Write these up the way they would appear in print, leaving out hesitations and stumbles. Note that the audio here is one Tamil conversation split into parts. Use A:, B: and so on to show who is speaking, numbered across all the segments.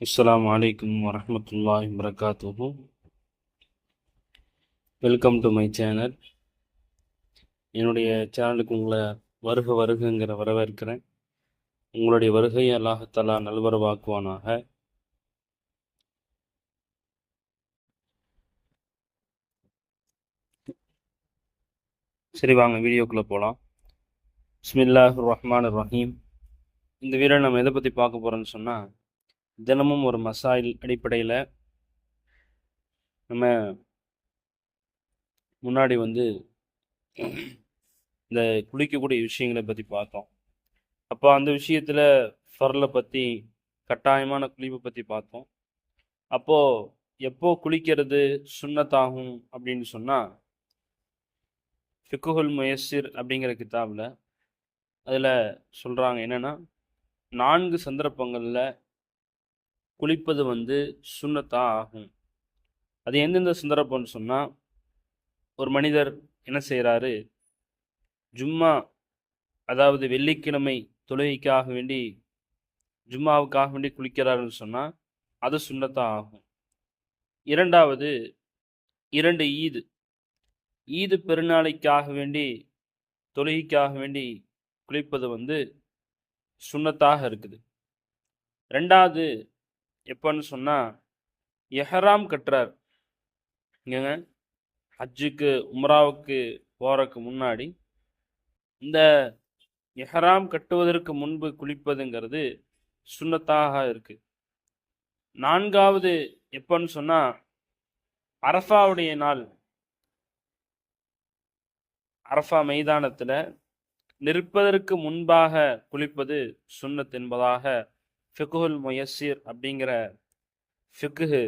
A: அஸ்ஸலாமு அலைக்கும் வரஹ்மத்துல்லாஹி வபரகாத்துஹு. Welcome to my channel. என்னுடைய சேனலுக்கு உங்களை வருகங்கிற வரவேற்கிறேன். உங்களுடைய வருகையை அல்லாஹ் தஆலா நல்வரவாக்குவானாக. சரி, வாங்க வீடியோக்குள்ளே போகலாம். பிஸ்மில்லாஹிர் ரஹ்மானிர் ரஹீம். இந்த வீடியோ நம்ம எதை பற்றி பார்க்க போகிறோன்னு சொன்னால், தினமும் ஒரு மசாயில் அடிப்படையில் நம்ம முன்னாடி இந்த குளிக்கக்கூடிய விஷயங்களை பற்றி பார்த்தோம். அப்போ அந்த விஷயத்தில் ஃபர்லை பற்றி, கட்டாயமான குளிப்பை பற்றி பார்த்தோம். அப்போது எப்போ குளிக்கிறது சுன்னத்தாகும் அப்படின்னு சொன்னால், ஃபிக்குஹுல் முயஸ்ஸிர் அப்படிங்கிற கிதாபில் அதில் சொல்கிறாங்க என்னென்னா, 4 சந்தர்ப்பங்களில் குளிப்பது சுன்னத்தாக ஆகும். அது எந்தெந்த சந்தர்ப்பம்னு சொன்னால், ஒரு மனிதர் என்ன செய்கிறாரு, ஜும்மா அதாவது வெள்ளிக்கிழமை தொழுகைக்காக வேண்டி, ஜும்மாவுக்காக வேண்டி குளிக்கிறாருன்னு சொன்னால் அது சுன்னத்தாக ஆகும். இரண்டாவது, 2 ஈது பெருநாளைக்காக வேண்டி, தொழுகைக்காக வேண்டி குளிப்பது சுன்னத்தாக இருக்குது. ரெண்டாவது எப்போன்னு சொன்னால், எஹராம் கட்டுறார், இங்கங்க ஹஜ்ஜுக்கு உம்ராவுக்கு போகிறதுக்கு முன்னாடி இந்த எஹராம் கட்டுவதற்கு முன்பு குளிப்பதுங்கிறது சுன்னத்தாக இருக்குது. நான்காவது எப்போன்னு சொன்னால், அரஃபாவுடைய நாள், அரஃபா மைதானத்தில் நிற்பதற்கு முன்பாக குளிப்பது சுன்னத் என்பதாக ஃபிக்குஹுல் முயஸ்ஸிர் அப்படிங்கிற ஃபிக்குஹு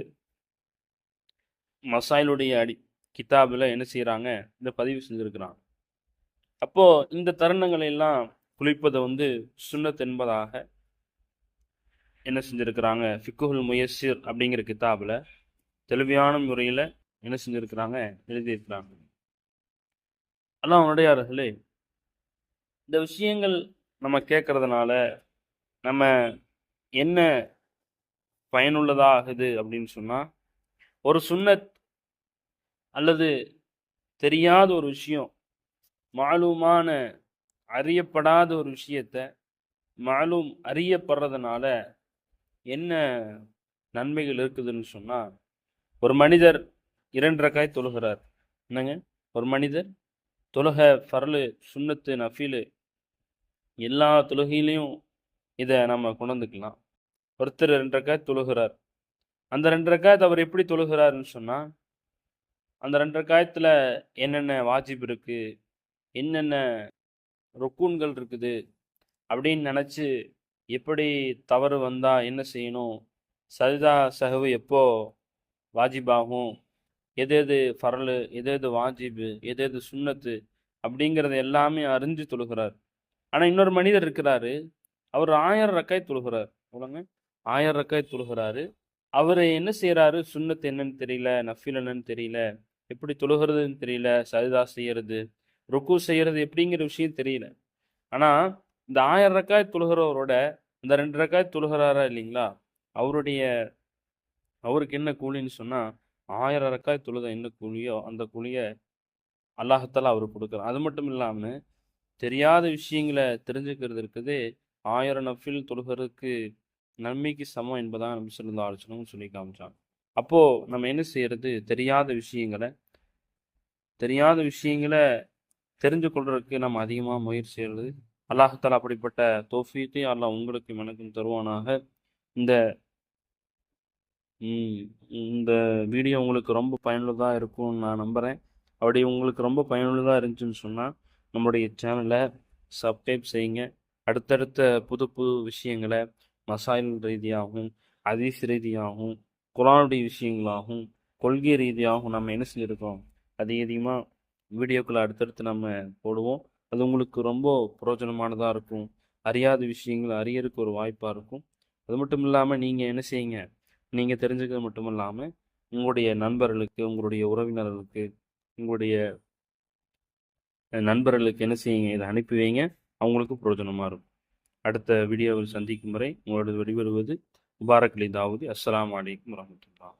A: மசாயிலுடைய கிதாபில் என்ன செய்கிறாங்க, இந்த பதிவு செஞ்சுருக்கிறாங்க. அப்போது இந்த தருணங்களை எல்லாம் குளிப்பதை சுன்னத் என்பதாக என்ன செஞ்சுருக்கிறாங்க, ஃபிக்குஹுல் முயஸ்ஸிர் அப்படிங்கிற கிதாபில் தெளிவான முறையில் என்ன செஞ்சுருக்கிறாங்க, எழுதியிருக்கிறாங்க. அல்லாஹ் உடையார்களே, இந்த விஷயங்கள் நம்ம கேட்கறதுனால நம்ம என்ன பயனுள்ளதாகுது அப்படின்னு சொன்னால், ஒரு சுன்னத் அல்லது தெரியாத ஒரு விஷயம், மாலூமான அறியப்படாத ஒரு விஷயத்தை மாலூம் அறியப்படுறதுனால என்ன நன்மைகள் இருக்குதுன்னு சொன்னால், ஒரு மனிதர் 2 ரக்காய் தொழுகிறார். என்னங்க, ஒரு மனிதர் ஃபர்லு, சுன்னத்து, நஃபீலு எல்லா தொழுகையிலையும் இதை நம்ம கொண்டுக்கலாம். ஒருத்தர் 2 ரக்காத் தொழுகிறார். அந்த 2 ரக்காத் அவர் எப்படி தொழுகிறாருன்னு சொன்னால், அந்த 2 ரக்காயத்தில் என்னென்ன வாஜிப் இருக்குது, என்னென்ன ருக்கூன்கள் இருக்குது அப்படின்னு நினச்சி, எப்படி தவறு வந்தால் என்ன செய்யணும், சஜ்தா சஹவு எப்போ வாஜிபாகும், எது எது ஃபர்லு, எது எது வாஜிபு, எது எது சுன்னத்து அப்படிங்கிறது எல்லாமே அறிஞ்சு தொழுகிறார். ஆனால் இன்னொரு மனிதர் இருக்கிறாரு, அவர் 1000 ரக்காய் தொழுகிறார். அவ்வளோங்க, 1000 ரக்காய் தொழுகிறாரு. அவர் என்ன செய்கிறாரு, சுன்னத்து என்னன்னு தெரியல, நஃபீல் என்னன்னு தெரியல, எப்படி தொழுகிறதுன்னு தெரியல, சஜ்தா செய்கிறது, ருக்கு செய்கிறது எப்படிங்கிற விஷயம் தெரியல. ஆனால் இந்த 1000 ரக்காய் தொழுகிறவரோட இந்த 2 ரக்காய் தொழுகிறாரா இல்லைங்களா, அவருக்கு என்ன கூலின்னு சொன்னால், 1000 ரக்காய் தொழுத என்ன கூலியோ அந்த கூலியை அல்லாஹத்தாலா அவருக்கு கொடுக்குறார். அது மட்டும் இல்லாமல் தெரியாத விஷயங்களை தெரிஞ்சுக்கிறது இருக்குது 1000 நஃபில் தொழுகிறதுக்கு நன்மைக்கு சமம் என்பதாக நம்ம ஸல்லல்லாஹு அலைஹி வஸல்லம் சொல்லி காமிச்சாங்க. அப்போது நம்ம என்ன செய்யறது, தெரியாத விஷயங்களை தெரிஞ்சு கொள்றதுக்கு நம்ம அதிகமாக முயற்சி செய்கிறது. அல்லாஹத்தாலா அப்படிப்பட்ட தௌஃபீக்கையும் அல்லாஹ் உங்களுக்கு எனக்கும் தருவானாக. இந்த இந்த வீடியோ உங்களுக்கு ரொம்ப பயனுள்ளதாக இருக்கும்னு நான் நம்புகிறேன். அப்படி உங்களுக்கு ரொம்ப பயனுள்ளதாக இருந்துச்சுன்னு சொன்னால், நம்முடைய சேனலை சப்ஸ்கிரைப் செய்யுங்க. அடுத்தடுத்த புது புது விஷயங்களை மசாயில் ரீதியாகவும், ஹதீஸ் ரீதியாகவும், குர்ஆனுடைய விஷயங்களாகவும், கொள்கை ரீதியாகவும் நம்ம என்ன செஞ்சுருக்கோம், அதிகமாக வீடியோக்களை அடுத்தடுத்து நம்ம போடுவோம். அது உங்களுக்கு ரொம்ப பிரயோஜனமானதாக இருக்கும். அறியாத விஷயங்களை அறியறதுக்கு ஒரு வாய்ப்பாக இருக்கும். அது மட்டும் இல்லாமல் நீங்கள் என்ன செய்யுங்க, நீங்கள் தெரிஞ்சுக்கிறது மட்டும் இல்லாமல் உங்களுடைய நண்பர்களுக்கு, உங்களுடைய உறவினர்களுக்கு, உங்களுடைய நண்பர்களுக்கு என்ன செய்யுங்க, இதை அனுப்பி வைங்க. அவங்களுக்கு பிரயோஜனமாக இருக்கும். அடுத்த வீடியோவில் சந்திக்கும் வரை உங்களோட வெளிவருவது முபாரக் அலி தாவூதி. அஸ்ஸலாமு அலைக்கும் வரஹ்மத்துல்லாஹ்.